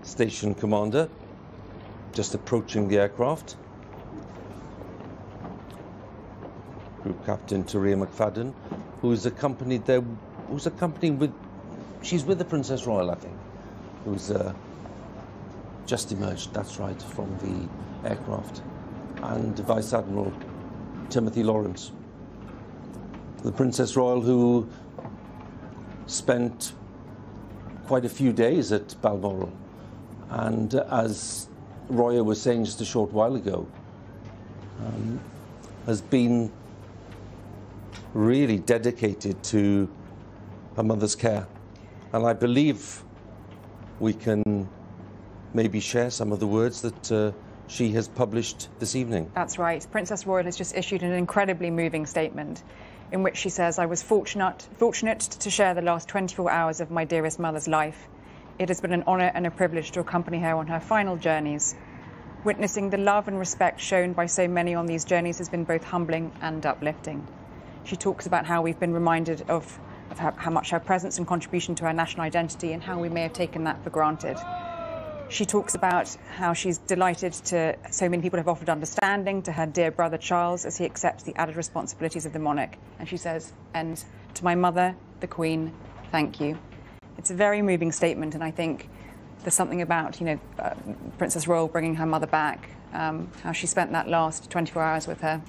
Station Commander, just approaching the aircraft. Group Captain Taria McFadden, who's accompanied with, she's with the Princess Royal, I think, who's just emerged, that's right, from the aircraft, and Vice Admiral Timothy Lawrence. The Princess Royal, who spent quite a few days at Balmoral, and as Roya was saying just a short while ago, has been really dedicated to her mother's care. And I believe we can maybe share some of the words that she has published this evening. That's right. Princess Royal has just issued an incredibly moving statement in which she says, "I was fortunate to share the last 24 hours of my dearest mother's life. It has been an honour and a privilege to accompany her on her final journeys. Witnessing the love and respect shown by so many on these journeys has been both humbling and uplifting." She talks about how we've been reminded of how much her presence and contribution to our national identity and how we may have taken that for granted. She talks about how she's delighted to so many people have offered understanding to her dear brother Charles as he accepts the added responsibilities of the monarch. And she says, "And to my mother, the Queen, thank you." It's a very moving statement, and I think there's something about, Princess Royal bringing her mother back, how she spent that last 24 hours with her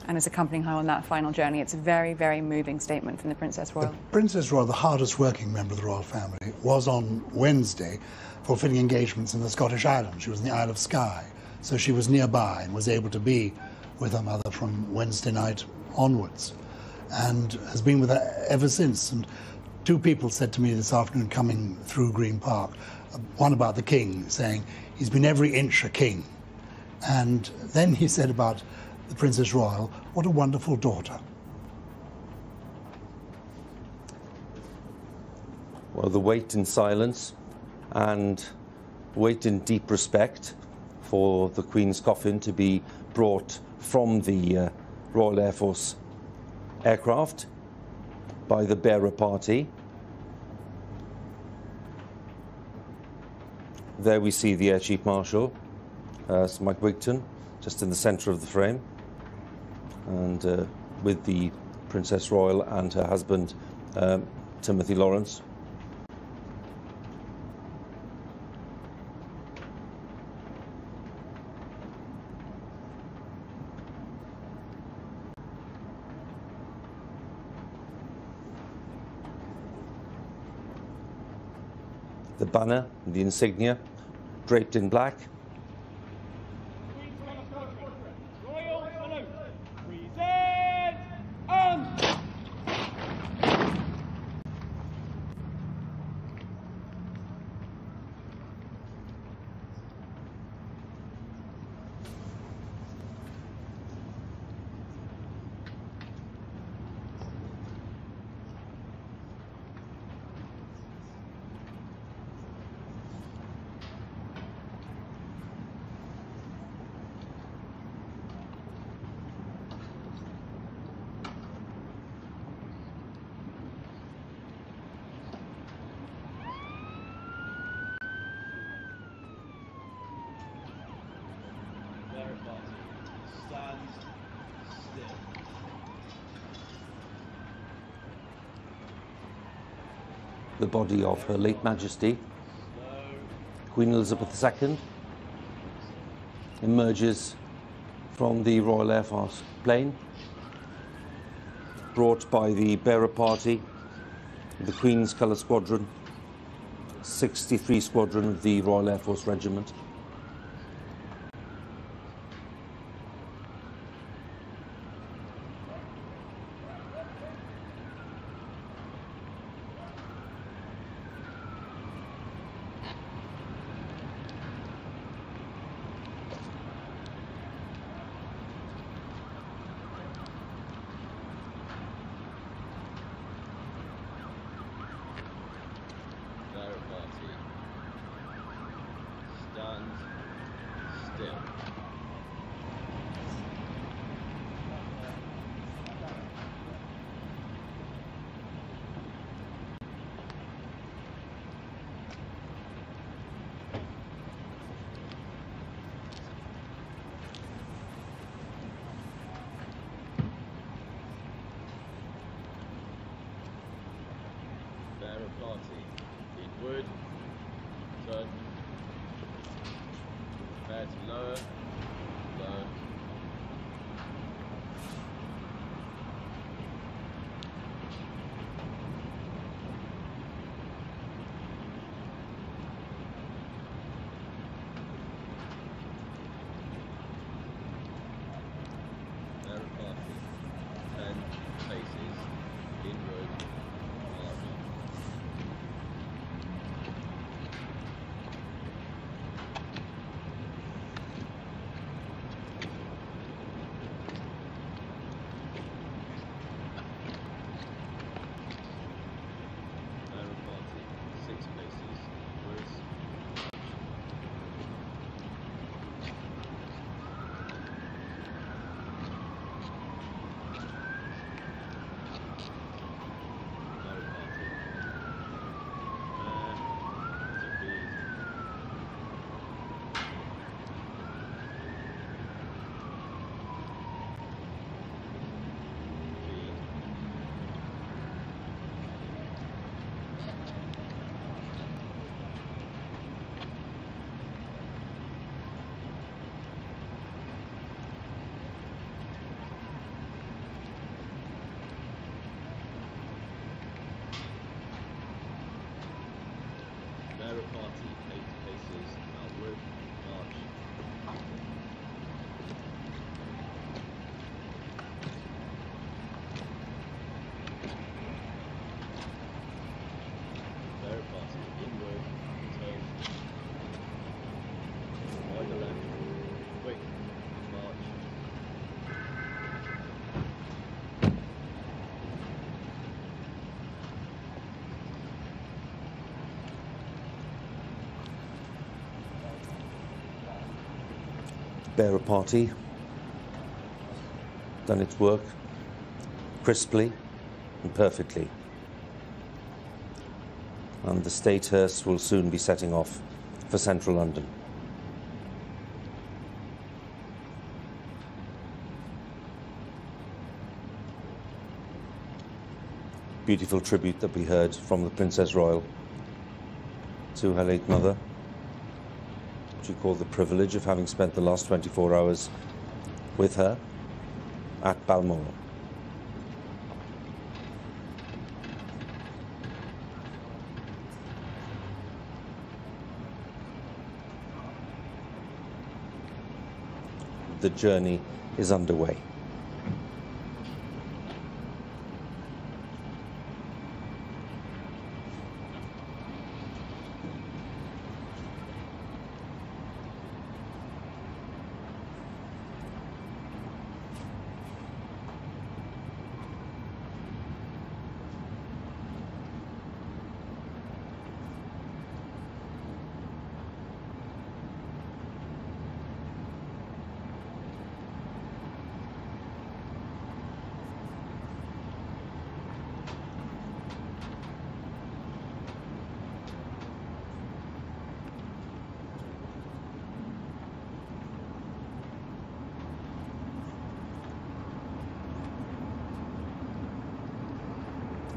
and is accompanying her on that final journey. It's a very, very moving statement from the Princess Royal. The Princess Royal, the hardest working member of the royal family, was on Wednesday fulfilling engagements in the Scottish Islands. She was in the Isle of Skye, so she was nearby and was able to be with her mother from Wednesday night onwards, and has been with her ever since. And two people said to me this afternoon coming through Green Park, one about the King, saying he's been every inch a king. And then he said about the Princess Royal, what a wonderful daughter. Well, the wait in silence and wait in deep respect for the Queen's coffin to be brought from the Royal Air Force aircraft by the bearer party. There we see the Air Chief Marshal, Sir Mike Wigton, just in the centre of the frame, and with the Princess Royal and her husband, Timothy Lawrence. The banner, the insignia, draped in black. The body of Her late Majesty, Queen Elizabeth II, emerges from the Royal Air Force plane, brought by the bearer party, the Queen's Colour Squadron, 63 Squadron of the Royal Air Force Regiment. wood, turn, prepare to lower, lower. Now party, 10 paces, inward, march. Now party, 6 paces, inwards. Now party, 8 paces outward, march. Now party, inward, turn. Wide the left, quick, march. Bearer party done its work crisply and perfectly, and the state hearse will soon be setting off for central London. Beautiful tribute that we heard from the Princess Royal to her late mother. She called the privilege of having spent the last 24 hours with her at Balmoral. The journey is underway.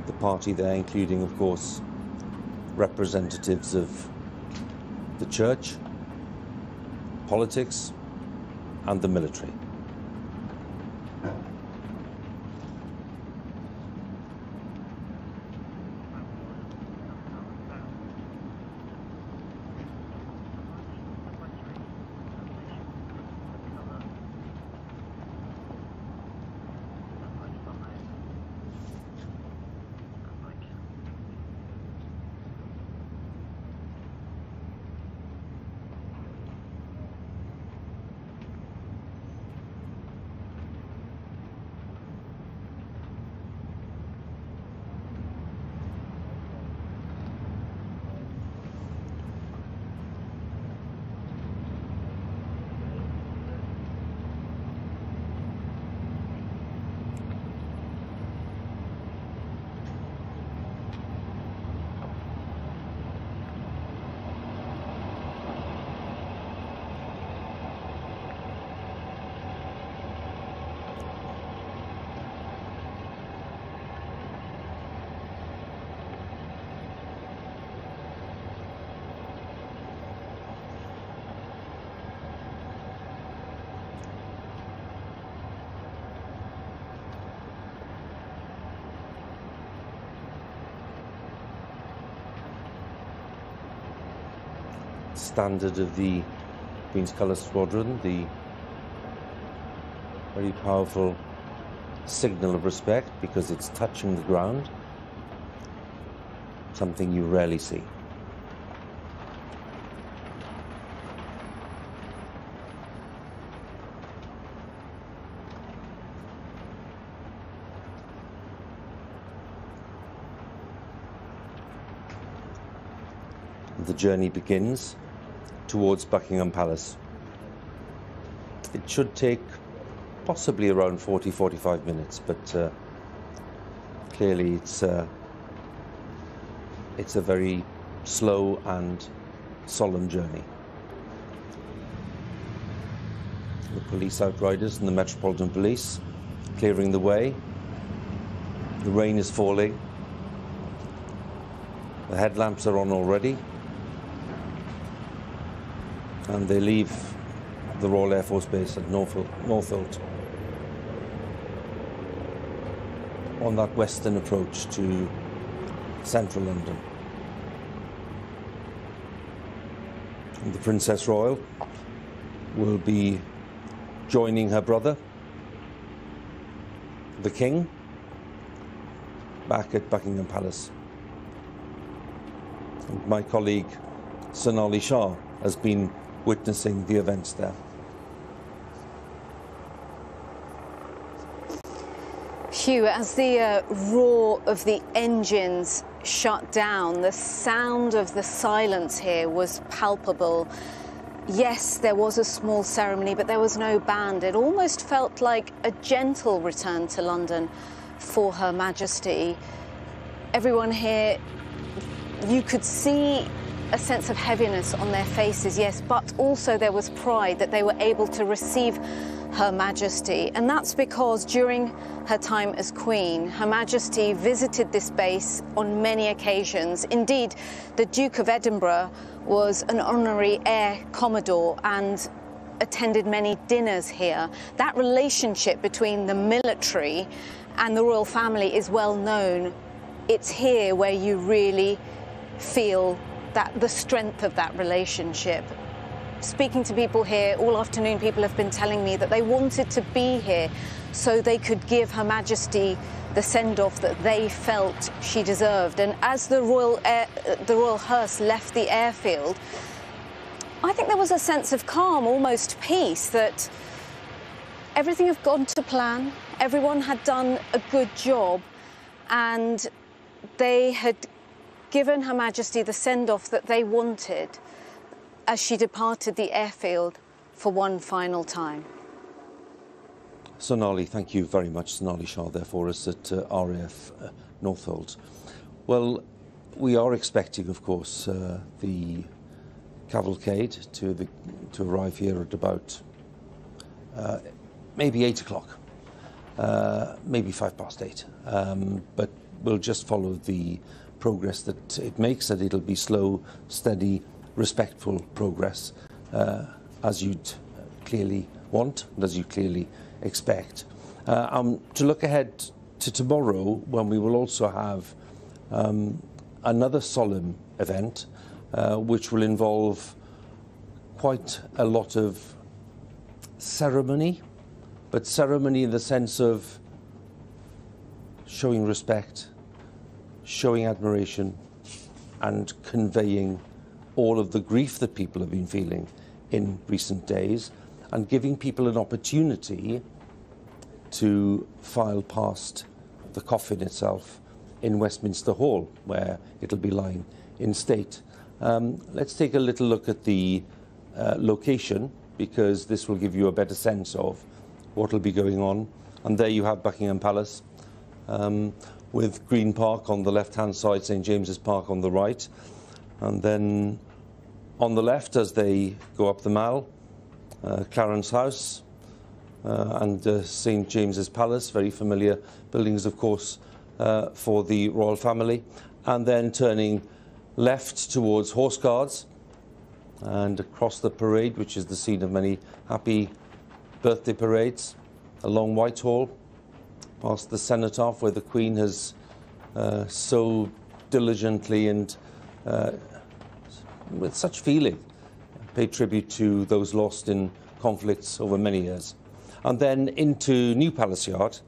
The party there, including, of course, representatives of the church, politics, and the military. standard of the Queen's Colour Squadron, the very powerful signal of respect because it's touching the ground, something you rarely see. The journey begins towards Buckingham Palace. It should take possibly around 40-45 minutes, but clearly it's a very slow and solemn journey. The police outriders and the Metropolitan Police clearing the way. The rain is falling. The headlamps are on already. And they leave the Royal Air Force Base at Northolt on that western approach to central London. And the Princess Royal will be joining her brother, the King, back at Buckingham Palace. And my colleague, Sonali Shah, has been witnessing the events there. Hugh, as the roar of the engines shut down, the sound of the silence here was palpable. Yes, there was a small ceremony, but there was no band. It almost felt like a gentle return to London for Her Majesty. Everyone here, you could see a sense of heaviness on their faces, yes, but also there was pride that they were able to receive Her Majesty. And that's because during her time as Queen, Her Majesty visited this base on many occasions. Indeed, the Duke of Edinburgh was an honorary Air Commodore and attended many dinners here. That relationship between the military and the royal family is well known. It's here where you really feel that the strength of that relationship. Speaking to people here all afternoon, people have been telling me that they wanted to be here so they could give Her Majesty the send-off that they felt she deserved. And as the royal hearse left the airfield, I think there was a sense of calm, almost peace, that everything had gone to plan, everyone had done a good job, and they had given Her Majesty the send-off that they wanted as she departed the airfield for one final time. Sonali, thank you very much. Sonali Shah there for us at RAF Northolt. Well, we are expecting, of course, the cavalcade to arrive here at about maybe 8 o'clock, maybe 8:05. But we'll just follow the progress that it makes, that it'll be slow, steady, respectful progress, as you'd clearly want and as you clearly expect. To look ahead to tomorrow, when we will also have another solemn event, which will involve quite a lot of ceremony, but ceremony in the sense of showing respect, showing admiration, and conveying all of the grief that people have been feeling in recent days, and giving people an opportunity to file past the coffin itself in Westminster Hall, where it'll be lying in state. Let's take a little look at the location, because this will give you a better sense of what will be going on. And there you have Buckingham Palace, with Green Park on the left-hand side, St James's Park on the right. And then on the left, as they go up the Mall, Clarence House and St James's Palace, very familiar buildings, of course, for the royal family. And then turning left towards Horse Guards and across the parade, which is the scene of many happy birthday parades, along Whitehall, past the Cenotaph, where the Queen has so diligently and with such feeling pay tribute to those lost in conflicts over many years. And then into New Palace Yard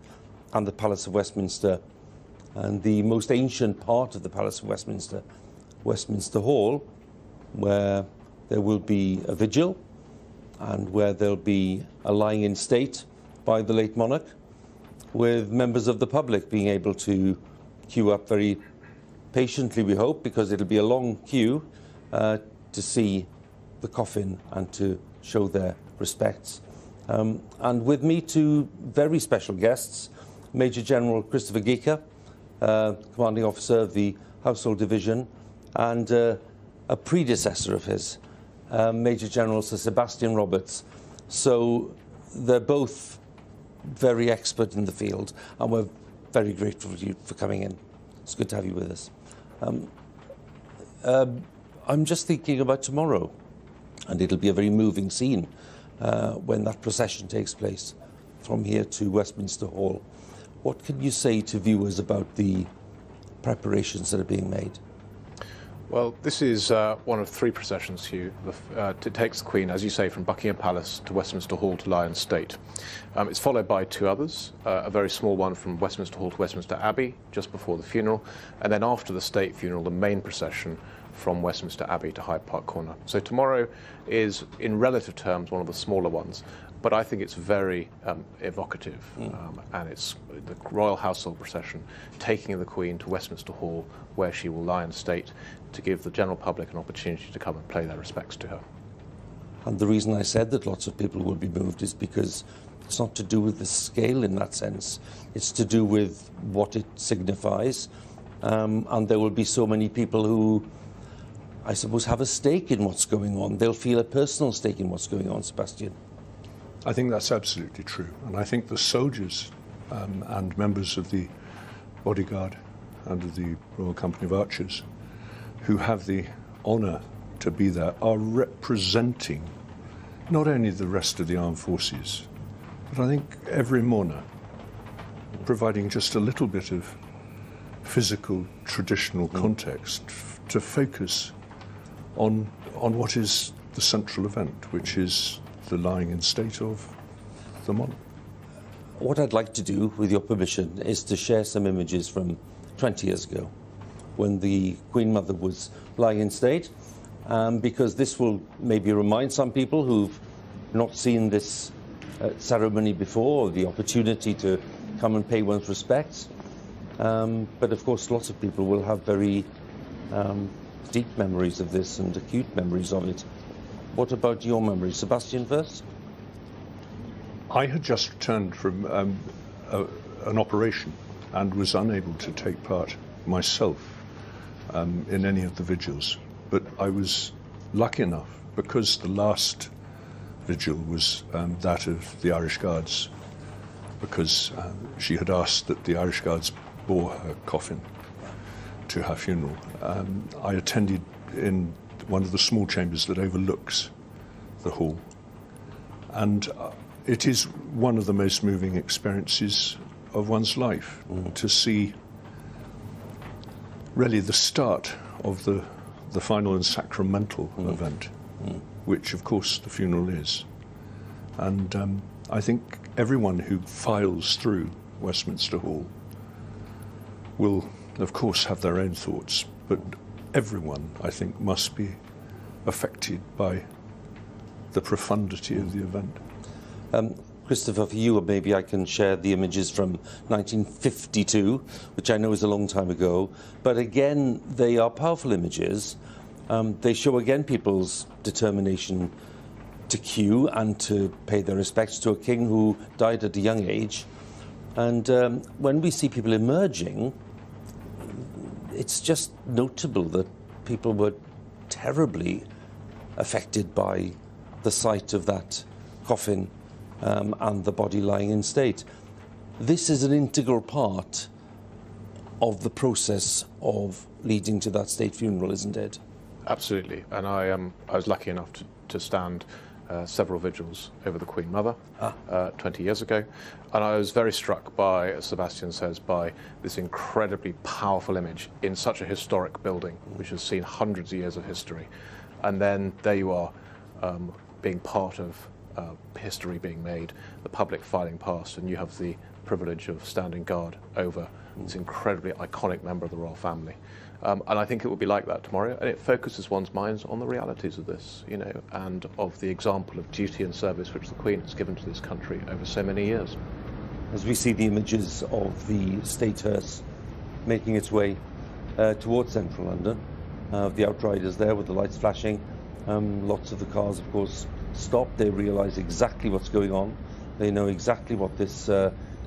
and the Palace of Westminster, and the most ancient part of the Palace of Westminster, Westminster Hall, where there will be a vigil and where there'll be a lying in state by the late monarch, with members of the public being able to queue up very patiently, we hope, because it'll be a long queue to see the coffin and to show their respects. And with me, two very special guests, Major General Christopher Geeker, Commanding Officer of the Household Division, and a predecessor of his, Major General Sir Sebastian Roberts. So they're both very expert in the field, and we're very grateful to you for coming in. It's good to have you with us. I'm just thinking about tomorrow, and it'll be a very moving scene when that procession takes place from here to Westminster Hall. What can you say to viewers about the preparations that are being made? Well, this is one of three processions, Hugh. It takes the Queen, as you say, from Buckingham Palace to Westminster Hall to lie in state. It's followed by two others, a very small one from Westminster Hall to Westminster Abbey, just before the funeral, and then after the state funeral, the main procession from Westminster Abbey to Hyde Park Corner. So tomorrow is, in relative terms, one of the smaller ones, but I think it's very evocative, and it's the royal household procession taking the Queen to Westminster Hall, where she will lie in state, to give the general public an opportunity to come and pay their respects to her. And the reason I said that lots of people will be moved is because it's not to do with the scale in that sense. It's to do with what it signifies. And there will be so many people who, I suppose, have a stake in what's going on. They'll feel a personal stake in what's going on, Sebastian. I think that's absolutely true. And I think the soldiers and members of the bodyguard and of the Royal Company of Archers who have the honour to be there are representing not only the rest of the armed forces, but I think every monarch, providing just a little bit of physical, traditional context to focus on what is the central event, which is the lying in state of the monarch. What I'd like to do, with your permission, is to share some images from 20 years ago, when the Queen Mother was lying in state, because this will maybe remind some people who've not seen this ceremony before, or the opportunity to come and pay one's respects. But of course, lots of people will have very deep memories of this and acute memories of it. What about your memories? Sebastian first? I had just returned from an operation and was unable to take part myself in any of the vigils. But I was lucky enough, because the last vigil was that of the Irish Guards, because she had asked that the Irish Guards bore her coffin to her funeral. I attended in one of the small chambers that overlooks the hall. And it is one of the most moving experiences of one's life, to see really the start of the final and sacramental event, which of course the funeral is. And I think everyone who files through Westminster Hall will of course have their own thoughts, but everyone, I think, must be affected by the profundity of the event. Christopher, for you, maybe I can share the images from 1952, which I know is a long time ago, but again, they are powerful images. They show again people's determination to queue and to pay their respects to a king who died at a young age. And when we see people emerging, it's just notable that people were terribly affected by the sight of that coffin and the body lying in state. This is an integral part of the process of leading to that state funeral, isn't it? Absolutely, and I was lucky enough to stand several vigils over the Queen Mother 20 years ago, and I was very struck by, as Sebastian says, by this incredibly powerful image in such a historic building which has seen hundreds of years of history. And then there you are, being part of history being made, the public filing past, and you have the privilege of standing guard over this incredibly iconic member of the royal family. And I think it will be like that tomorrow, and it focuses one's minds on the realities of this, you know, and of the example of duty and service which the Queen has given to this country over so many years. As we see the images of the state hearse making its way towards central London, the outriders there with the lights flashing, lots of the cars, of course, stop. They realise exactly what's going on. They know exactly what this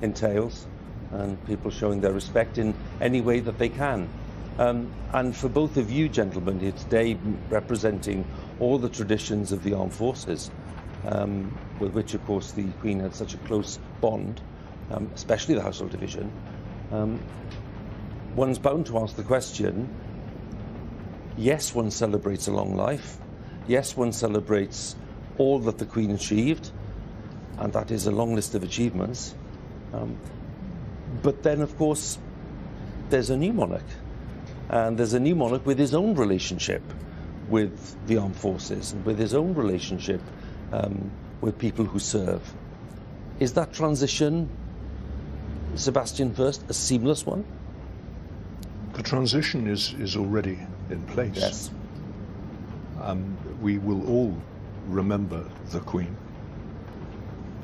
entails, and people showing their respect in any way that they can. And for both of you gentlemen here today, representing all the traditions of the armed forces, with which, of course, the Queen had such a close bond, especially the Household Division, one's bound to ask the question, yes, one celebrates a long life, yes, one celebrates all that the Queen achieved, and that is a long list of achievements, but then, of course, there's a new monarch. And there's a new monarch with his own relationship with the armed forces and with his own relationship with people who serve. Is that transition, Sebastian, first, a seamless one? The transition is already in place. Yes. We will all remember the Queen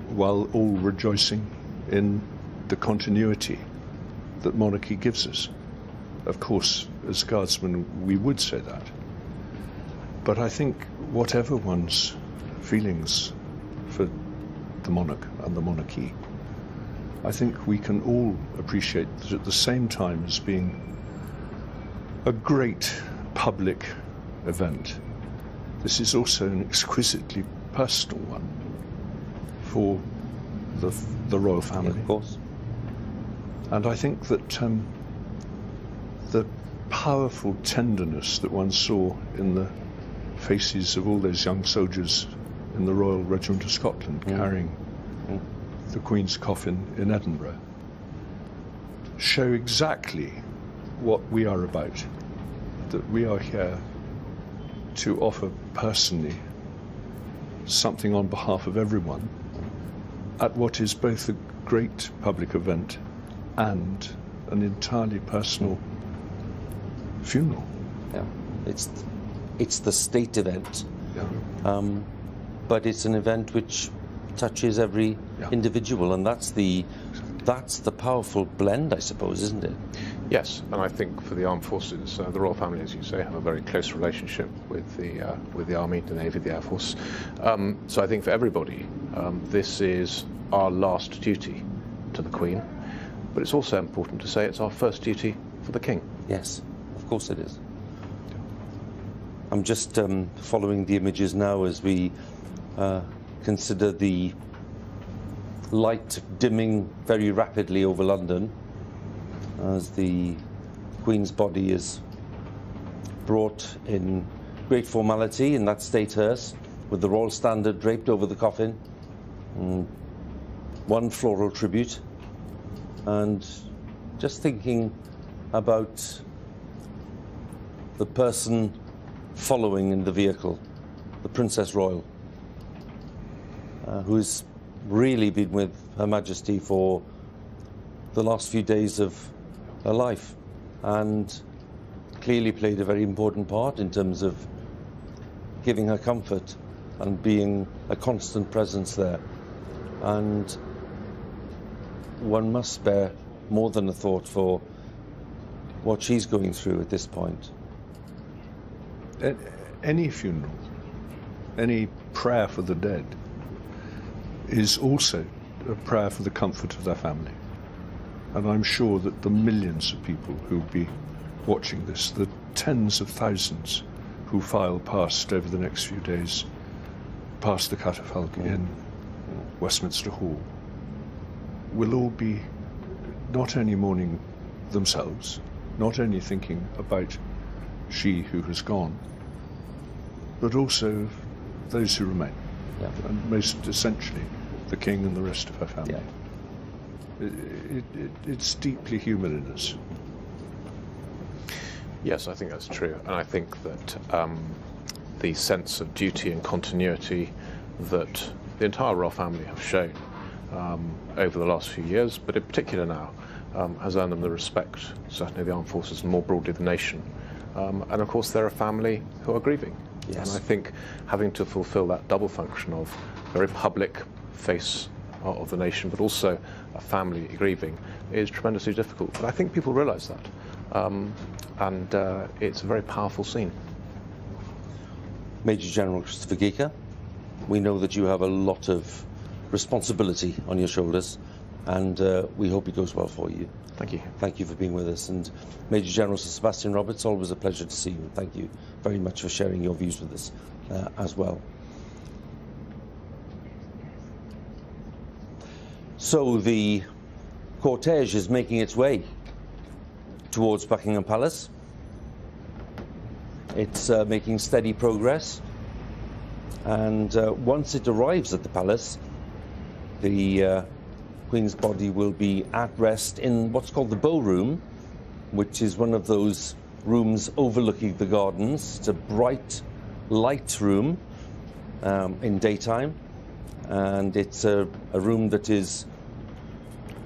while all rejoicing in the continuity that monarchy gives us. Of course, as guardsmen, we would say that. But I think whatever one's feelings for the monarch and the monarchy, I think we can all appreciate that at the same time as being a great public event, this is also an exquisitely personal one for the royal family. Yeah, of course. And I think that the powerful tenderness that one saw in the faces of all those young soldiers in the Royal Regiment of Scotland carrying the Queen's coffin in Edinburgh show exactly what we are about, that we are here to offer personally something on behalf of everyone at what is both a great public event and an entirely personal funeral. Yeah, it's the state event, Yeah. but it's an event which touches every individual, and that's the powerful blend, I suppose, isn't it? Yes, and I think for the armed forces, the royal family, as you say, have a very close relationship with the Army, the Navy, the Air Force. So I think for everybody, this is our last duty to the Queen, but it's also important to say it's our first duty for the King. Yes, of course it is. I'm just following the images now as we consider the light dimming very rapidly over London as the Queen's body is brought in great formality in that state hearse with the royal standard draped over the coffin, one floral tribute, and just thinking about the person following in the vehicle, the Princess Royal, who's really been with Her Majesty for the last few days of her life and clearly played a very important part in terms of giving her comfort and being a constant presence there. And one must spare more than a thought for what she's going through at this point. Any funeral, any prayer for the dead is also a prayer for the comfort of their family. And I'm sure that the millions of people who'll be watching this, the tens of thousands who file past over the next few days, past the catafalque in Westminster Hall, will all be not only mourning themselves, not only thinking about she who has gone, but also those who remain, and most essentially the King and the rest of her family. It's deeply human in us. Yes, I think that's true, and I think that the sense of duty and continuity that the entire royal family have shown over the last few years, but in particular now, has earned them the respect, certainly of the armed forces and more broadly the nation. And of course they're a family who are grieving. Yes. And I think having to fulfil that double function of very public face of the nation, but also a family grieving, is tremendously difficult. But I think people realise that. And it's a very powerful scene. Major General Christopher Geeker, we know that you have a lot of responsibility on your shoulders, and we hope it goes well for you. Thank you. Thank you for being with us. And Major General Sir Sebastian Roberts, always a pleasure to see you. Thank you very much for sharing your views with us as well. So the cortège is making its way towards Buckingham Palace. It's making steady progress, and once it arrives at the palace, the Queen's body will be at rest in what's called the Bow Room, which is one of those rooms overlooking the gardens. It's a bright, light room in daytime, and it's a room that is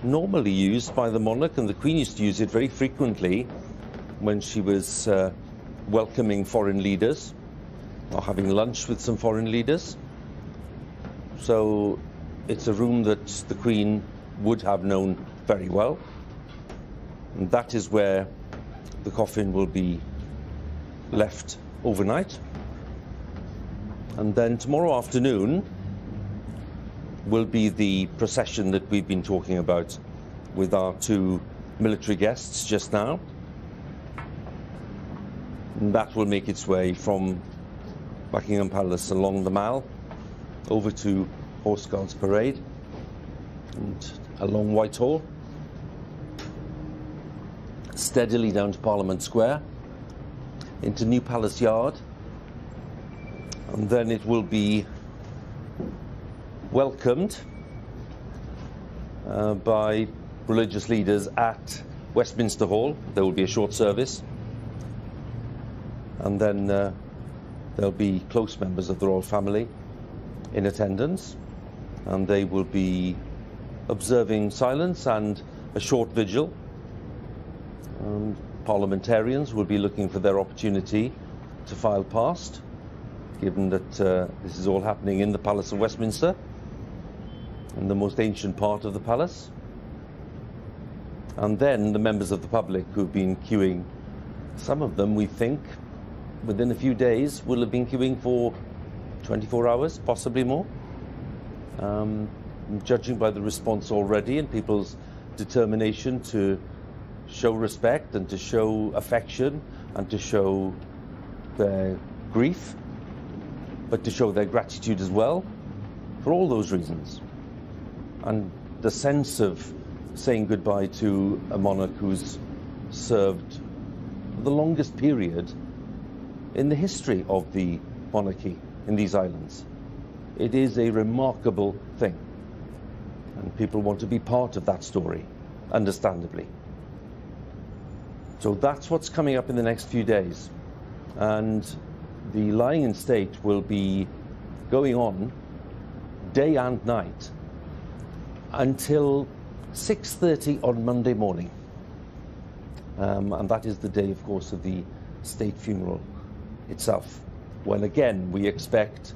normally used by the monarch, and the Queen used to use it very frequently when she was welcoming foreign leaders or having lunch with some foreign leaders. So it's a room that the Queen would have known very well, and that is where the coffin will be left overnight. And then tomorrow afternoon will be the procession that we've been talking about with our two military guests just now. And that will make its way from Buckingham Palace along the Mall over to Horse Guards Parade and along Whitehall, steadily down to Parliament Square, into New Palace Yard, and then it will be welcomed by religious leaders at Westminster Hall. There will be a short service, and then there'll be close members of the royal family in attendance, and they will be observing silence and a short vigil. Parliamentarians will be looking for their opportunity to file past, given that this is all happening in the Palace of Westminster, in the most ancient part of the palace. And then the members of the public who've been queuing, some of them we think within a few days will have been queuing for 24 hours, possibly more. Judging by the response already and people's determination to show respect and to show affection and to show their grief, but to show their gratitude as well, for all those reasons. And the sense of saying goodbye to a monarch who's served the longest period in the history of the monarchy in these islands. It is a remarkable thing, and people want to be part of that story, understandably. So that's what's coming up in the next few days, and the lying in state will be going on day and night until 6:30 on Monday morning, and that is the day, of course, of the state funeral itself, when again we expect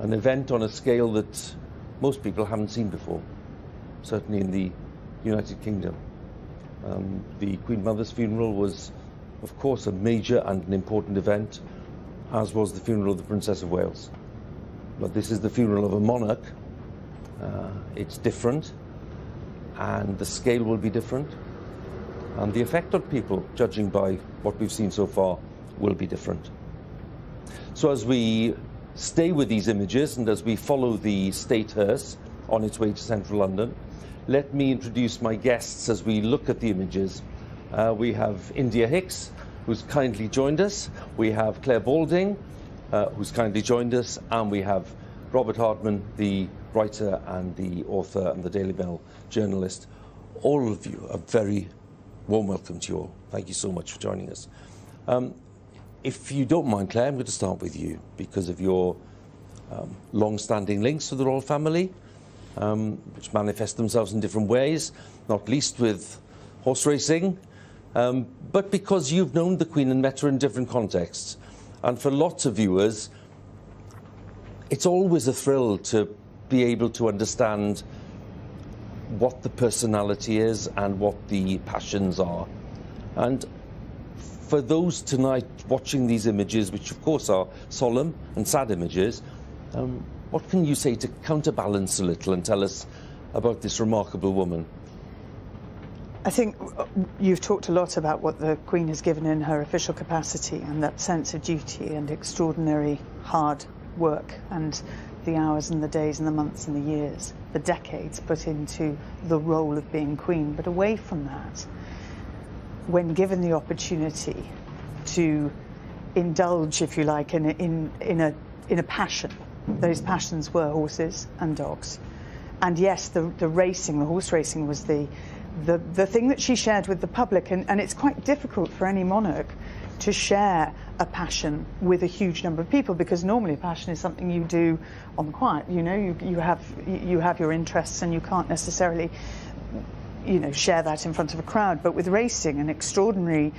an event on a scale that most people haven't seen before, certainly in the United Kingdom. The Queen Mother's funeral was, of course, a major and an important event, as was the funeral of the Princess of Wales. But this is the funeral of a monarch. It's different, and the scale will be different, and the effect on people, judging by what we've seen so far, will be different. So as we stay with these images and as we follow the state hearse on its way to central London, let me introduce my guests as we look at the images. We have India Hicks, who's kindly joined us. We have Claire Balding, who's kindly joined us, and we have Robert Hardman, the writer and the author and the Daily Mail journalist. All of you, a very warm welcome to you all. Thank you so much for joining us. if you don't mind, Claire, I'm going to start with you because of your long-standing links to the royal family, which manifest themselves in different ways, not least with horse racing, but because you've known the Queen and met her in different contexts. And for lots of viewers, it's always a thrill to be able to understand what the personality is and what the passions are. And for those tonight watching these images, which of course are solemn and sad images, what can you say to counterbalance a little and tell us about this remarkable woman? I think you've talked a lot about what the Queen has given in her official capacity and that sense of duty and extraordinary hard work and the hours and the days and the months and the years, the decades put into the role of being Queen. But away from that, when given the opportunity to indulge, if you like, in a passion, those passions were horses and dogs. And yes, the racing, the horse racing was the thing that she shared with the public, and it's quite difficult for any monarch to share a passion with a huge number of people, because normally a passion is something you do on the quiet. You know, you have your interests and you can't necessarily, you know, share that in front of a crowd. But with racing, an extraordinary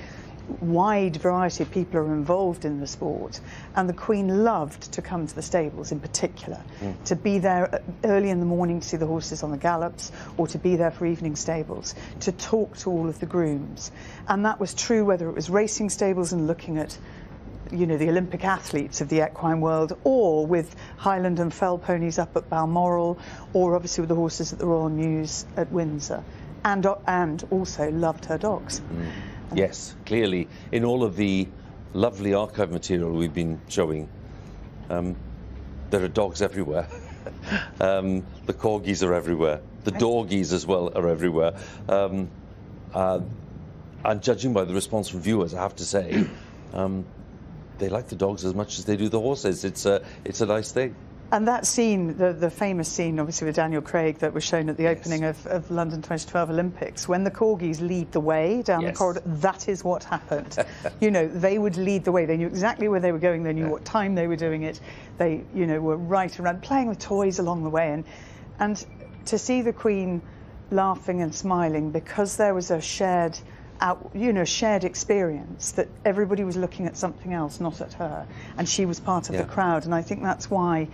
wide variety of people are involved in the sport, and the Queen loved to come to the stables in particular, to be there early in the morning to see the horses on the gallops, or to be there for evening stables, to talk to all of the grooms. And that was true whether it was racing stables and looking at, you know, the Olympic athletes of the equine world, or with Highland and Fell ponies up at Balmoral, or obviously with the horses at the Royal Mews at Windsor, and also loved her dogs. Yes, clearly, in all of the lovely archive material we've been showing, there are dogs everywhere. The corgis are everywhere. The dorgies as well are everywhere. And judging by the response from viewers, I have to say, they like the dogs as much as they do the horses. It's a nice thing. And that scene, the famous scene, obviously, with Daniel Craig that was shown at the opening of London 2012 Olympics, when the corgis lead the way down the corridor, that is what happened. You know, they would lead the way. They knew exactly where they were going. They knew what time they were doing it. They, you know, were right around, playing with toys along the way. And to see the Queen laughing and smiling because there was a shared experience, that everybody was looking at something else, not at her, and she was part of the crowd. And I think that's why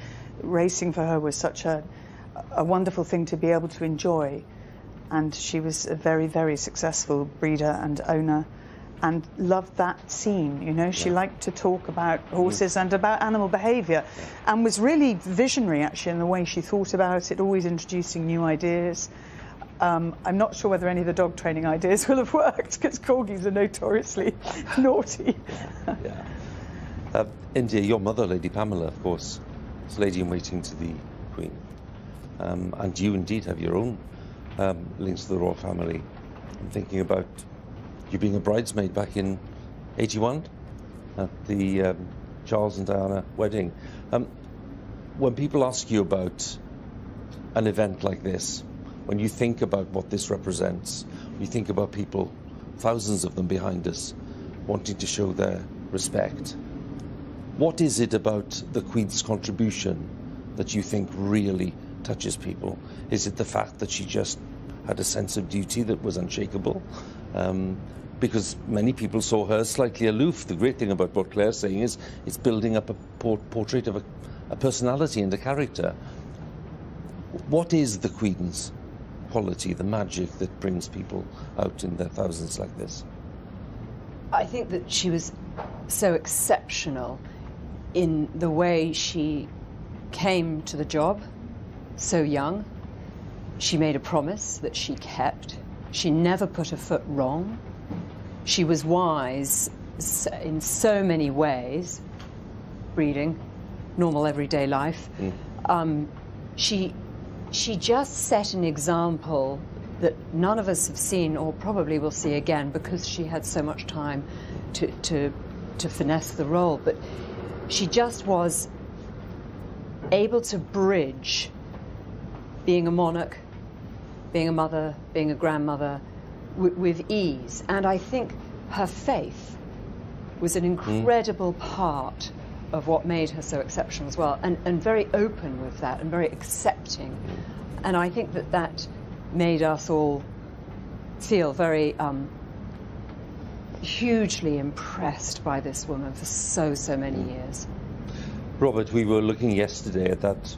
racing for her was such a wonderful thing to be able to enjoy. And she was a very, very successful breeder and owner, and loved that scene. You know, she liked to talk about horses and about animal behaviour, and was really visionary actually in the way she thought about it, always introducing new ideas. I'm not sure whether any of the dog training ideas will have worked, because corgis are notoriously naughty. India, your mother, Lady Pamela, of course, is lady-in-waiting to the Queen. And you indeed have your own links to the royal family. I'm thinking about you being a bridesmaid back in '81 at the Charles and Diana wedding. When people ask you about an event like this, when you think about what this represents, you think about people, thousands of them behind us, wanting to show their respect. What is it about the Queen's contribution that you think really touches people? Is it the fact that she just had a sense of duty that was unshakable? Because many people saw her slightly aloof. The great thing about what Claire's saying is it's building up a portrait of a personality and a character. What is the Queen's quality, the magic that brings people out in their thousands like this? I think that she was so exceptional in the way she came to the job, so young. She made a promise that she kept. She never put a foot wrong. She was wise in so many ways, breeding, normal everyday life. She just set an example that none of us have seen, or probably will see again, because she had so much time to finesse the role. But she just was able to bridge being a monarch, being a mother, being a grandmother with ease. And I think her faith was an incredible part of what made her so exceptional as well, and very open with that and very accepting. And I think that that made us all feel very hugely impressed by this woman for so many years. Robert, we were looking yesterday at that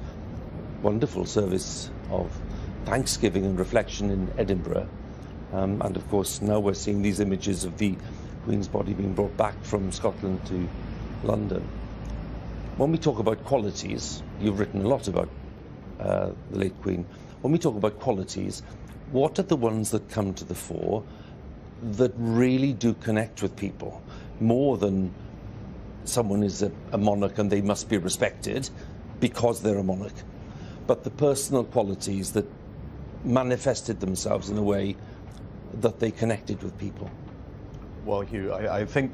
wonderful service of thanksgiving and reflection in Edinburgh. And of course, now we're seeing these images of the Queen's body being brought back from Scotland to London. When we talk about qualities, you've written a lot about the late Queen. When we talk about qualities, what are the ones that come to the fore that really do connect with people more than someone is a monarch and they must be respected because they're a monarch, but the personal qualities that manifested themselves in a way that they connected with people? Well, Hugh, I think,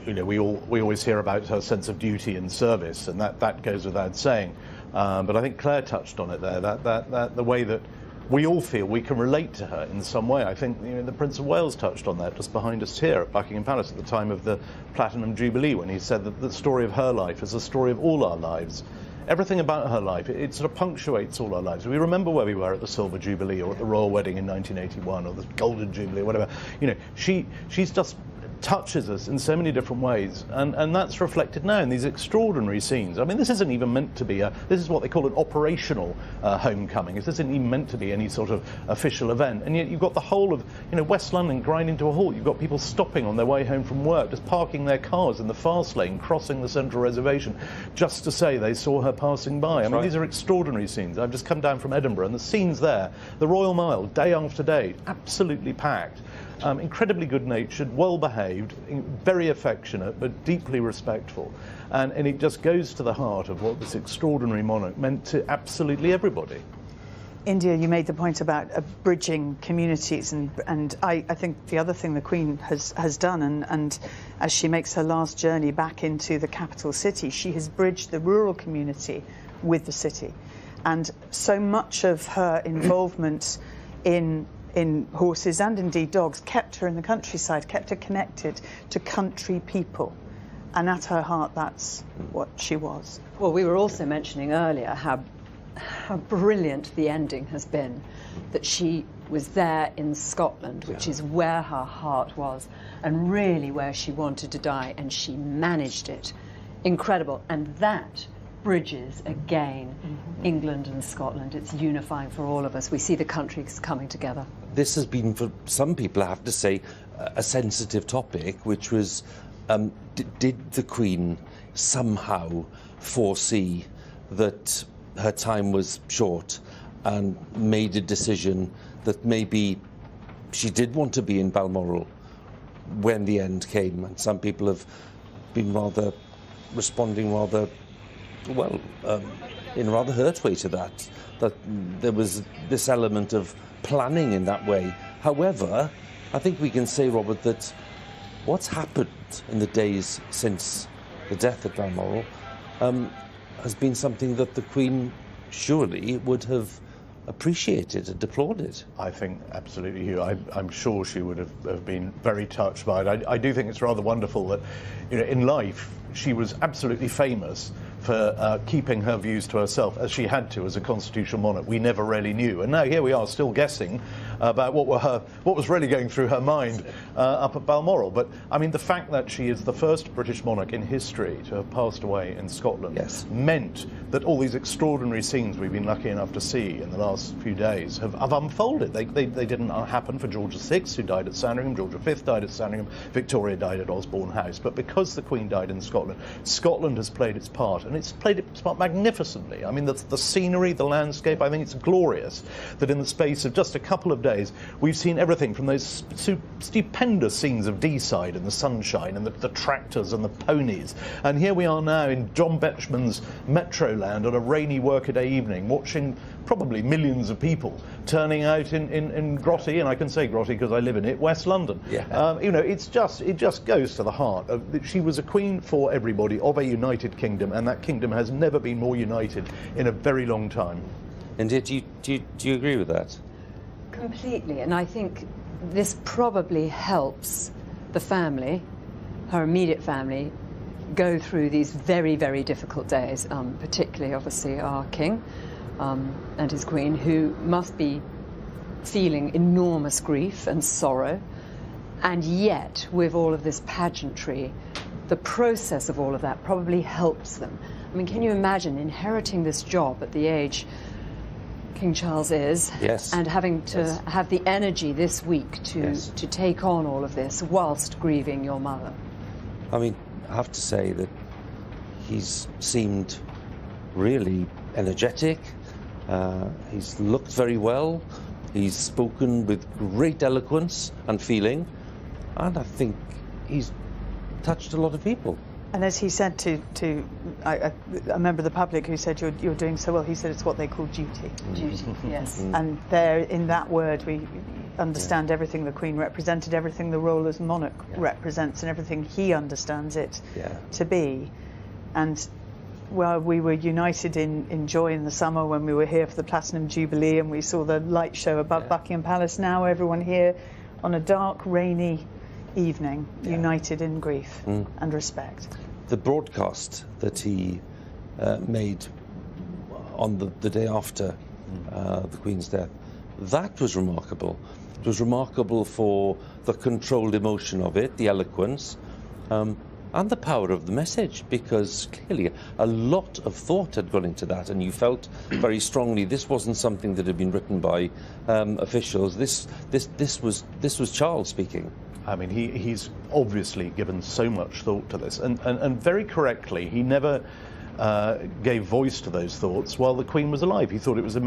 you know, we always hear about her sense of duty and service, and that goes without saying. But I think Claire touched on it there, that the way that we all feel we can relate to her in some way. I think, you know, the Prince of Wales touched on that just behind us here at Buckingham Palace at the time of the Platinum Jubilee, when he said that the story of her life is the story of all our lives. Everything about her life, it sort of punctuates all our lives. We remember where we were at the Silver Jubilee or at the Royal Wedding in 1981 or the Golden Jubilee or whatever. You know, she's just touches us in so many different ways, and that's reflected now in these extraordinary scenes. I mean, this isn't even meant to be this is what they call an operational homecoming. This isn't even meant to be any sort of official event, and yet you've got the whole of, you know, West London grinding to a halt. You've got people stopping on their way home from work, just parking their cars in the fast lane, crossing the central reservation, just to say they saw her passing by. I mean, these are extraordinary scenes. I've just come down from Edinburgh, and the scenes there, the Royal Mile, day after day, absolutely packed. Incredibly good-natured, well-behaved, very affectionate, but deeply respectful. And it just goes to the heart of what this extraordinary monarch meant to absolutely everybody. India, you made the point about bridging communities, and I think the other thing the Queen has done, and as she makes her last journey back into the capital city, she has bridged the rural community with the city. And so much of her involvement in horses and indeed dogs kept her in the countryside, kept her connected to country people. And at her heart, that's what she was. Well, we were also mentioning earlier how brilliant the ending has been, that she was there in Scotland, which is where her heart was and really where she wanted to die, and she managed it. Incredible. And that bridges again England and Scotland. It's unifying for all of us. We see the countries coming together. This has been, for some people, I have to say, a sensitive topic, which was, did the Queen somehow foresee that her time was short and made a decision that maybe she did want to be in Balmoral when the end came? And some people have been responding rather well, in a rather hurt way to that there was this element of planning in that way. However, I think we can say, Robert, that what's happened in the days since the death at Balmoral has been something that the Queen surely would have appreciated and applauded. I think absolutely, Hugh. I'm sure she would have been very touched by it. I do think it's rather wonderful that, you know, in life she was absolutely famous for keeping her views to herself, as she had to as a constitutional monarch. We never really knew, and now here we are still guessing about what was really going through her mind up at Balmoral. But I mean, the fact that she is the first British monarch in history to have passed away in Scotland meant that all these extraordinary scenes we've been lucky enough to see in the last few days have unfolded. They didn't happen for George VI, who died at Sandringham, George V died at Sandringham, Victoria died at Osborne House. But because the Queen died in Scotland, Scotland has played its part, and it's played its part magnificently. I mean, the scenery, the landscape, I think it's glorious that in the space of just a couple of days we've seen everything from those stupendous scenes of Deeside and the sunshine and the tractors and the ponies, and here we are now in John Betjeman's Metroland on a rainy workaday evening, watching probably millions of people turning out in Grotty, and I can say Grotty because I live in it, West London. You know, it just goes to the heart of she was a queen for everybody of a united kingdom, and that kingdom has never been more united in a very long time. And do you agree with that? Completely, and I think this probably helps the family her immediate family go through these very, very difficult days, particularly, obviously, our king and his queen, who must be feeling enormous grief and sorrow. And yet, with all of this pageantry, the process of all of that probably helps them. I mean, can you imagine inheriting this job at the age King Charles is, yes, and having to yes, have the energy this week to, yes, to take on all of this whilst grieving your mother? I mean, I have to say that he's seemed really energetic. He's looked very well. He's spoken with great eloquence and feeling, and I think he's touched a lot of people. And as he said to a member of the public who said, you're doing so well, he said it's what they call duty. Duty, yes. And there, in that word, we understand everything the Queen represented, everything the role as monarch represents, and everything he understands it to be. And well, we were united in joy in the summer when we were here for the Platinum Jubilee and we saw the light show above Buckingham Palace. Now everyone here on a dark, rainy evening, united in grief and respect. The broadcast that he made on the day after the Queen's death, that was remarkable. It was remarkable for the controlled emotion of it, the eloquence, and the power of the message, because clearly a lot of thought had gone into that, and you felt very strongly this wasn't something that had been written by officials. This was Charles speaking. I mean, he's obviously given so much thought to this, and very correctly, he never gave voice to those thoughts while the Queen was alive. He thought it was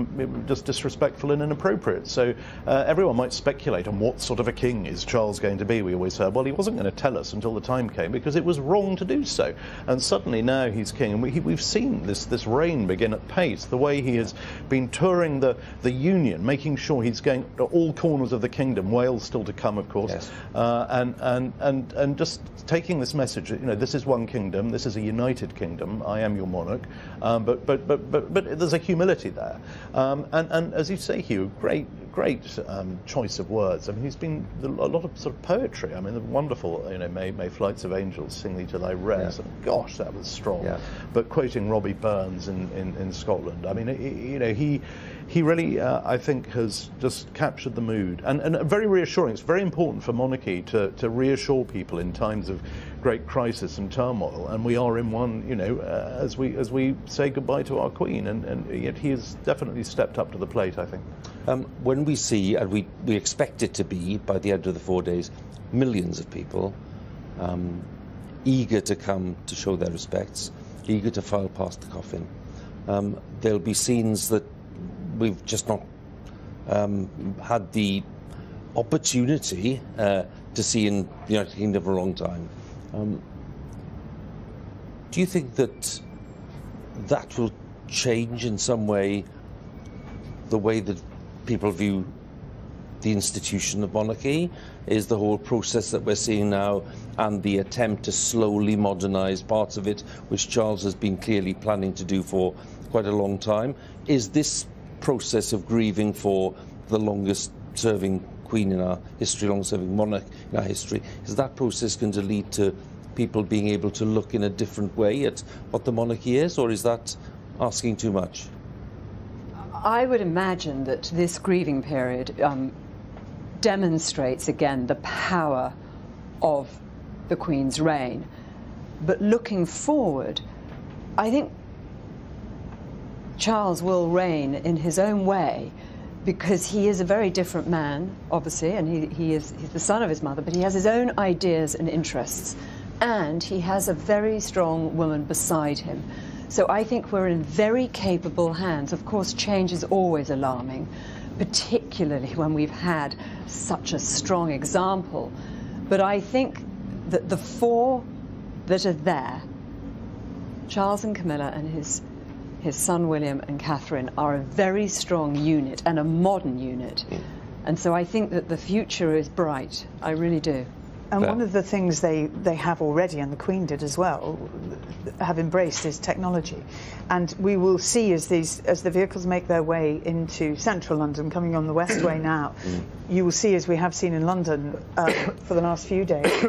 just disrespectful and inappropriate. So everyone might speculate on what sort of a king is Charles going to be. We always heard, well, he wasn't going to tell us until the time came because it was wrong to do so. And suddenly now he's king, and we've seen this reign begin at pace. The way he has been touring the Union, making sure he's going to all corners of the kingdom. Wales still to come, of course, yes. And just taking this message. You know, this is one kingdom. This is a united kingdom. I am your monarch, but there's a humility there, and as you say, Hugh, great choice of words. I mean, he's been a lot of sort of poetry. I mean, the wonderful, you know, may flights of angels sing thee to thy rest. And gosh, that was strong. Yeah. But quoting Robbie Burns in Scotland, I mean, you know, he really, I think, has just captured the mood, and very reassuring. It's very important for monarchy to reassure people in times of great crisis and turmoil, and we are in one, you know, as we say goodbye to our Queen, and yet he has definitely stepped up to the plate, I think. When we see, and we expect it to be by the end of the 4 days, millions of people eager to come to show their respects, eager to file past the coffin. There'll be scenes that we've just not had the opportunity to see in the United Kingdom for a long time. Do you think that will change in some way the way that people view the institution of monarchy? Is the whole process that we're seeing now and the attempt to slowly modernise parts of it, which Charles has been clearly planning to do for quite a long time, is this process of grieving for the longest serving Queen in our history, long-serving monarch in our history, is that process going to lead to people being able to look in a different way at what the monarchy is, or is that asking too much? I would imagine that this grieving period demonstrates again the power of the Queen's reign. But looking forward, I think Charles will reign in his own way, because he is a very different man, obviously, and he's the son of his mother, but he has his own ideas and interests, and he has a very strong woman beside him. So I think we're in very capable hands. Of course, change is always alarming, particularly when we've had such a strong example. But I think that the four that are there, Charles and Camilla and his son William and Catherine, are a very strong unit and a modern unit. And so I think that the future is bright. I really do. And one of the things they have already, and the Queen did as well, have embraced is technology. And we will see as the vehicles make their way into central London, coming on the Westway now, you will see, as we have seen in London for the last few days,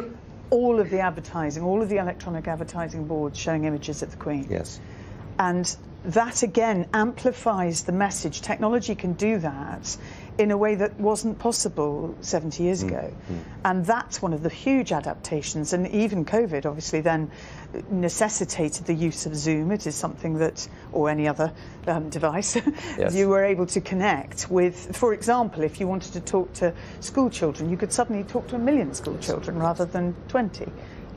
all of the advertising, all of the electronic advertising boards showing images of the Queen. Yes. And that again amplifies the message. Technology can do that in a way that wasn't possible 70 years ago. And that's one of the huge adaptations. And even COVID obviously then necessitated the use of Zoom. It is something that, or any other device, yes. you were able to connect with. For example, if you wanted to talk to school children, you could suddenly talk to 1 million school children rather than 20.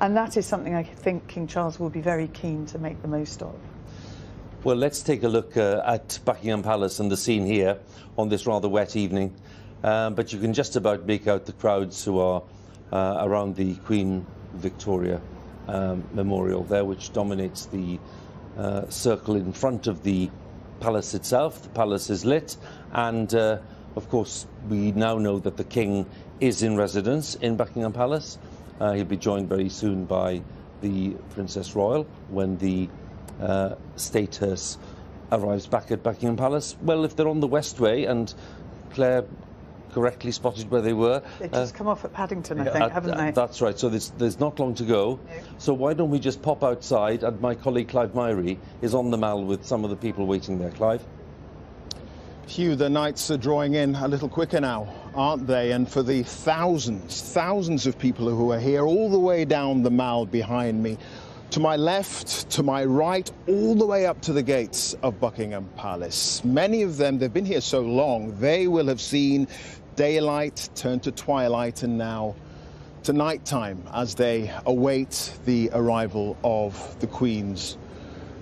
And that is something I think King Charles will be very keen to make the most of. Well, let's take a look at Buckingham Palace and the scene here on this rather wet evening. But you can just about make out the crowds who are around the Queen Victoria Memorial there, which dominates the circle in front of the palace itself. The palace is lit, and of course we now know that the King is in residence in Buckingham Palace. He'll be joined very soon by the Princess Royal when the state hearse arrives back at Buckingham Palace. Well, if they're on the Westway, and Claire correctly spotted where they were. They've just come off at Paddington, I think, haven't they? That's right, so there's not long to go. No. So why don't we just pop outside, and my colleague Clive Myrie is on the Mall with some of the people waiting there. Clive? Hugh, the nights are drawing in a little quicker now, aren't they? And for the thousands of people who are here all the way down the Mall behind me, to my left, to my right, all the way up to the gates of Buckingham Palace. Many of them, they've been here so long, they will have seen daylight turn to twilight and now to nighttime as they await the arrival of the Queen's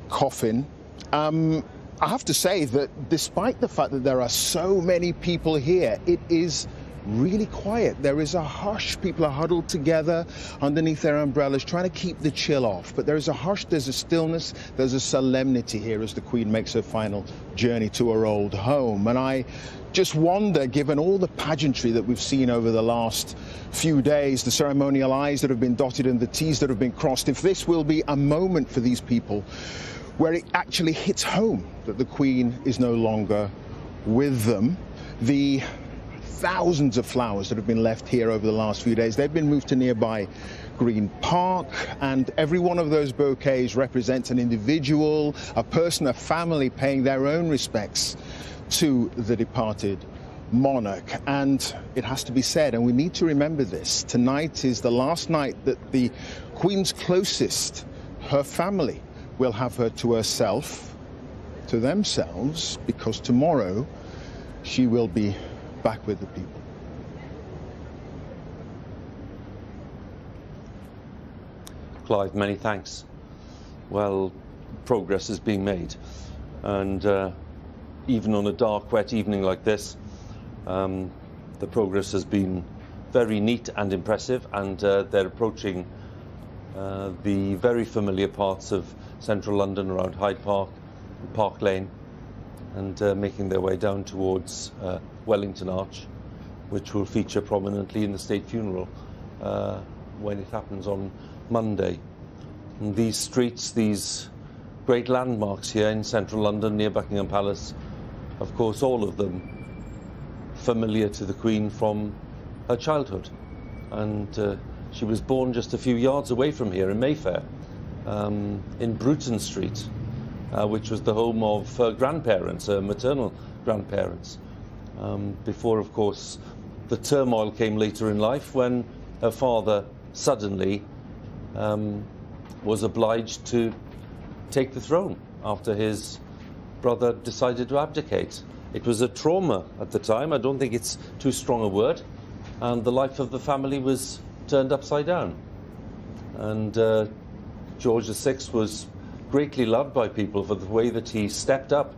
coffin. I have to say that despite the fact that there are so many people here, it is really quiet. There is a hush. People are huddled together underneath their umbrellas, trying to keep the chill off. But there is a hush, there's a stillness, there's a solemnity here as the Queen makes her final journey to her old home. And I just wonder, given all the pageantry that we've seen over the last few days, the ceremonial I's that have been dotted and the T's that have been crossed, if this will be a moment for these people where it actually hits home that the Queen is no longer with them. The thousands of flowers that have been left here over the last few days, they've been moved to nearby Green Park, and every one of those bouquets represents an individual, a person, a family paying their own respects to the departed monarch. And it has to be said, and we need to remember this, tonight is the last night that the Queen's closest, her family, will have her to herself, to themselves, because tomorrow she will be back with the people. Clive, many thanks. Well, progress is being made, and even on a dark, wet evening like this, the progress has been very neat and impressive, and they're approaching the very familiar parts of central London around Hyde Park, Park Lane, and making their way down towards Wellington Arch, which will feature prominently in the state funeral when it happens on Monday. And these streets, these great landmarks here in central London near Buckingham Palace, of course all of them familiar to the Queen from her childhood. And she was born just a few yards away from here in Mayfair, in Bruton Street, which was the home of her grandparents, her maternal grandparents. Before, of course, the turmoil came later in life when her father suddenly was obliged to take the throne after his brother decided to abdicate. It was a trauma at the time. I don't think it's too strong a word. And the life of the family was turned upside down. And George VI was greatly loved by people for the way that he stepped up,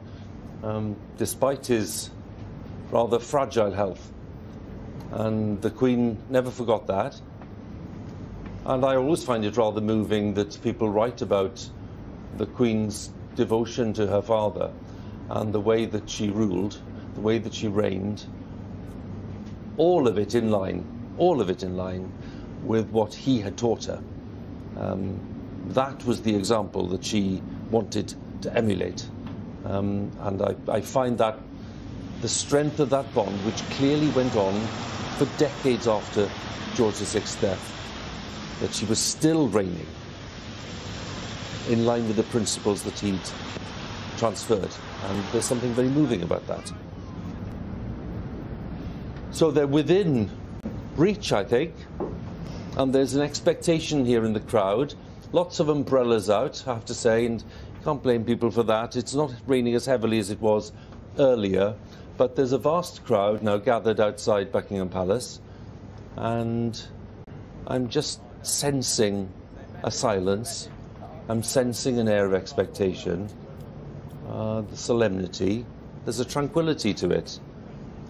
despite his rather fragile health. And the Queen never forgot that. And I always find it rather moving that people write about the Queen's devotion to her father and the way that she ruled, the way that she reigned, all of it in line with what he had taught her. That was the example that she wanted to emulate. And I find that the strength of that bond, which clearly went on for decades after George VI's death, that she was still reigning in line with the principles that he'd transferred. And there's something very moving about that. So they're within reach, I think, and there's an expectation here in the crowd. Lots of umbrellas out, I have to say, and can't blame people for that. It's not raining as heavily as it was earlier, but there's a vast crowd now gathered outside Buckingham Palace, and I'm just sensing a silence. I'm sensing an air of expectation, the solemnity. There's a tranquility to it,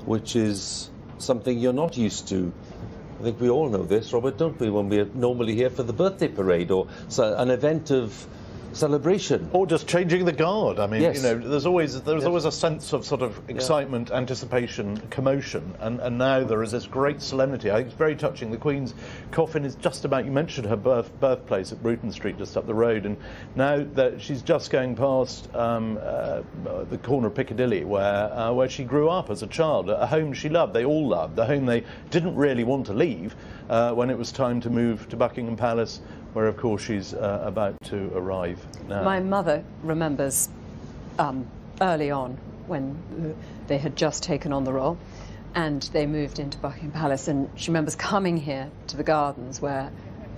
which is something you're not used to. I think we all know this, Robert, don't we, when we're normally here for the birthday parade or an event of celebration. Or just changing the guard. I mean, yes. you know, there's always a sense of sort of excitement, anticipation, commotion, and now there is this great solemnity. I think it's very touching. The Queen's coffin is just about, you mentioned her birthplace at Bruton Street, just up the road, and now that she's just going past the corner of Piccadilly, where she grew up as a child, a home she loved, they all loved, the home they didn't really want to leave when it was time to move to Buckingham Palace, where of course she's about to arrive now. My mother remembers early on when they had just taken on the role and they moved into Buckingham Palace, and she remembers coming here to the gardens where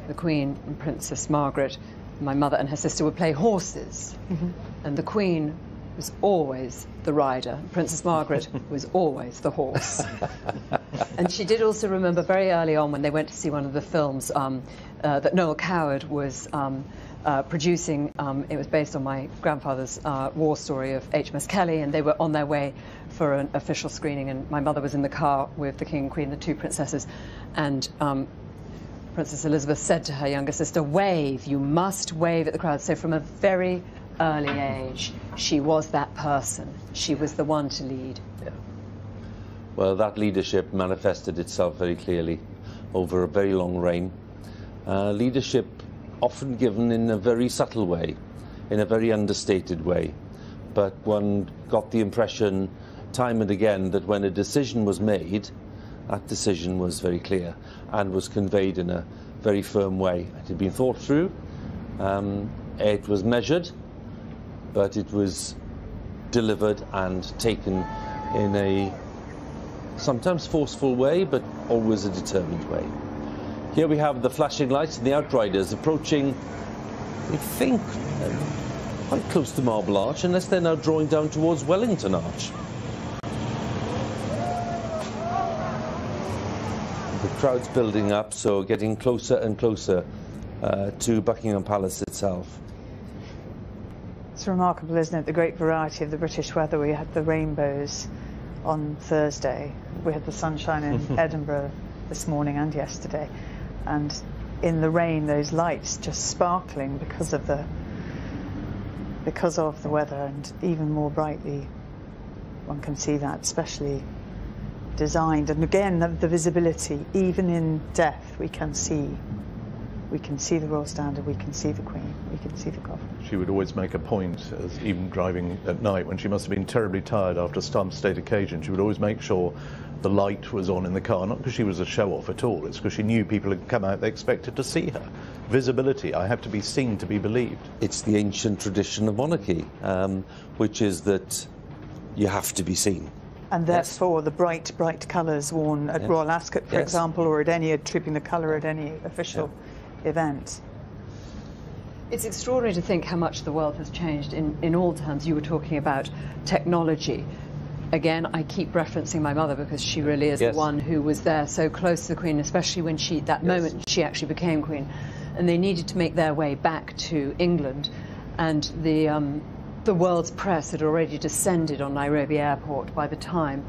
the Queen and Princess Margaret, my mother and her sister, would play horses. Mm-hmm. And the Queen was always the rider. Princess Margaret was always the horse. And she did also remember very early on when they went to see one of the films that Noel Coward was producing. It was based on my grandfather's war story of HMS Kelly, and they were on their way for an official screening, and my mother was in the car with the King and Queen, the two princesses, and Princess Elizabeth said to her younger sister, "Wave, you must wave at the crowd." So from a very early age, she was that person. She was the one to lead. Yeah. Well, that leadership manifested itself very clearly over a very long reign. Leadership often given in a very subtle way, in a very understated way. But one got the impression time and again that when a decision was made, that decision was very clear and was conveyed in a very firm way. It had been thought through, it was measured, but it was delivered and taken in a sometimes forceful way, but always a determined way. Here we have the flashing lights and the outriders approaching, I think, quite close to Marble Arch, unless they're now drawing down towards Wellington Arch. The crowd's building up, so getting closer and closer to Buckingham Palace itself. It's remarkable, isn't it, the great variety of the British weather. We had the rainbows on Thursday. We had the sunshine in Edinburgh this morning and yesterday. And in the rain, those lights just sparkling because of the weather, and even more brightly one can see that, specially designed. And again, the visibility, even in death, we can see the Royal Standard, we can see the Queen, we can see the coffin. She would always make a point, as even driving at night, when she must have been terribly tired after some state occasion, she would always make sure the light was on in the car, not because she was a show-off at all, it's because she knew people had come out, they expected to see her. Visibility, I have to be seen to be believed. It's the ancient tradition of monarchy, which is that you have to be seen. And therefore, the bright colours worn at Royal Ascot, for example, or at any Trooping the Colour at any official event. It's extraordinary to think how much the world has changed in all terms. You were talking about technology. Again, I keep referencing my mother because she really is the one who was there so close to the Queen, especially when that moment she actually became Queen. And they needed to make their way back to England, and the world's press had already descended on Nairobi Airport by the time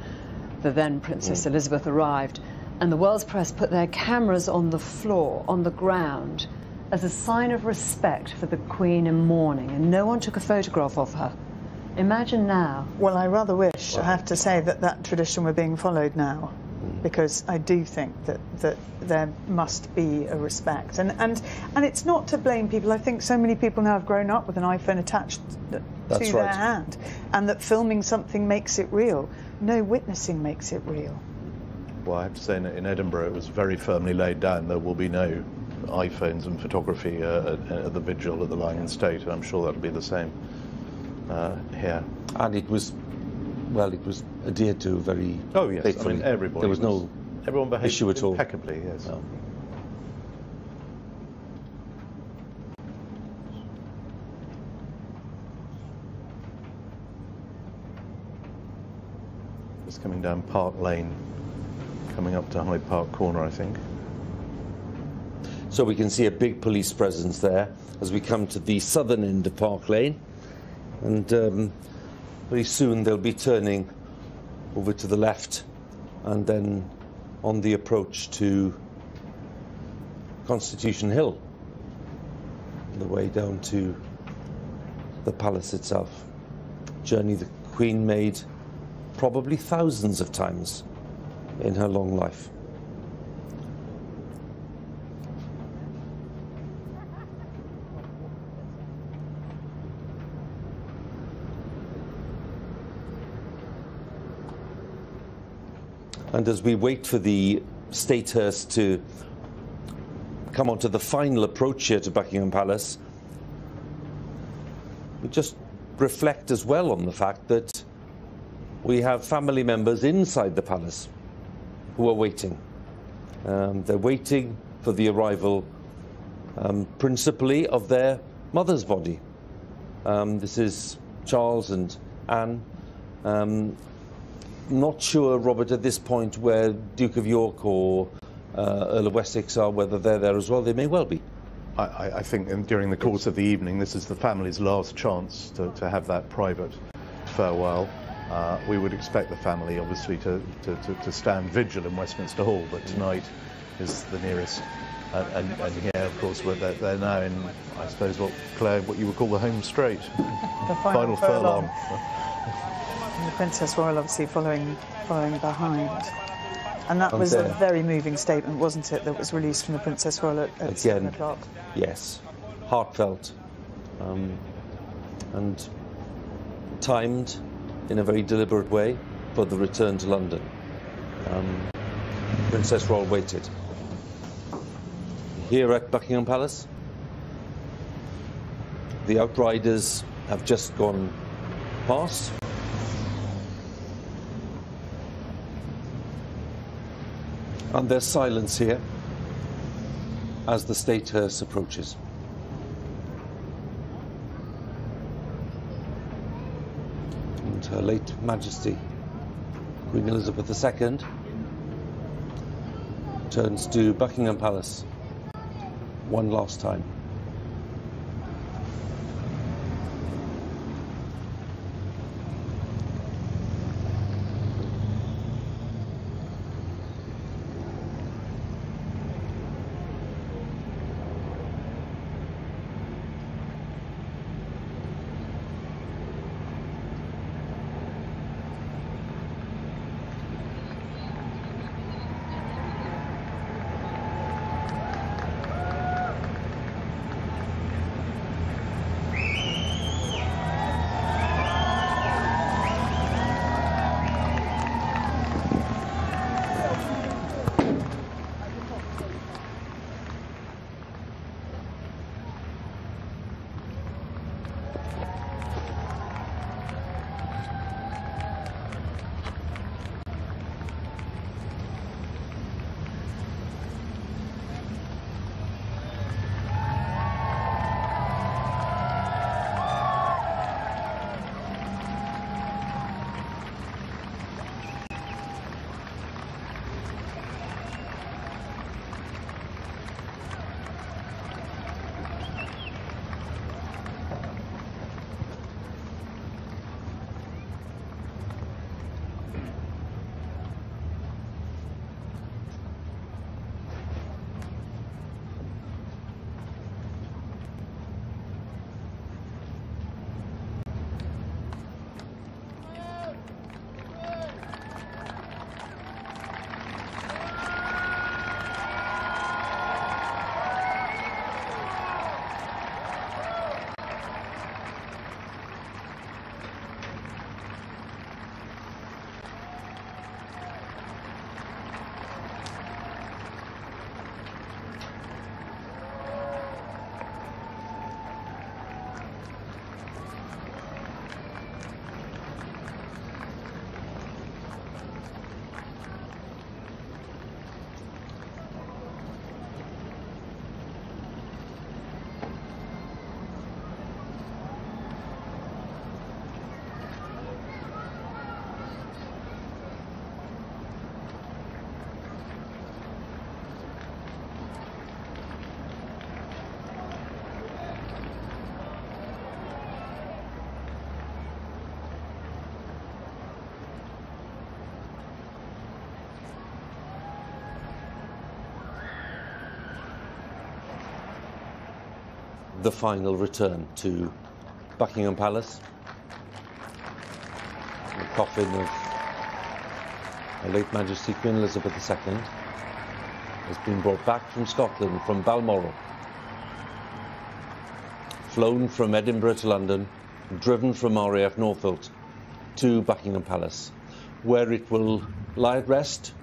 the then Princess Elizabeth arrived. And the world's press put their cameras on the floor, on the ground, as a sign of respect for the Queen in mourning, and no one took a photograph of her. Imagine now. Well, I rather wish, I have to say, that tradition were being followed now, because I do think that there must be a respect. And it's not to blame people. I think so many people now have grown up with an iPhone attached to their hand, and that filming something makes it real. No, witnessing makes it real. Well, I have to say, in Edinburgh, it was very firmly laid down. There will be no iPhones and photography at the vigil at the Lying in State, and I'm sure that'll be the same here. And it was, well, it was adhered to very faithfully. I mean, everybody there was no everyone behaved issue at all. Impeccably, yes. No. Just coming down Park Lane, coming up to Hyde Park Corner, I think. So we can see a big police presence there as we come to the southern end of Park Lane, and very soon they'll be turning over to the left and then on the approach to Constitution Hill, the way down to the palace itself. Journey the Queen made probably thousands of times in her long life. And as we wait for the state hearse to come onto the final approach here to Buckingham Palace, we just reflect as well on the fact that we have family members inside the palace who are waiting. They're waiting for the arrival principally of their mother's body. This is Charles and Anne. Not sure, Robert, at this point where Duke of York or Earl of Wessex are, whether they're there as well. They may well be. I think during the course of the evening, this is the family's last chance to have that private farewell. We would expect the family, obviously, to stand vigil in Westminster Hall, but tonight is the nearest. And here, of course, they're now in, I suppose, what you would call the home straight. The final furlong. And the Princess Royal obviously following behind. And that was a very moving statement, wasn't it, that was released from the Princess Royal at 7 o'clock? Yes, heartfelt and timed in a very deliberate way for the return to London. Princess Royal waited. Here at Buckingham Palace, the outriders have just gone past. And there's silence here as the state hearse approaches. And Her late Majesty, Queen Elizabeth II, turns to Buckingham Palace one last time. the final return to Buckingham Palace. The coffin of Her late Majesty Queen Elizabeth II has been brought back from Scotland, from Balmoral, flown from Edinburgh to London, driven from RAF Norfolk to Buckingham Palace, where it will lie at rest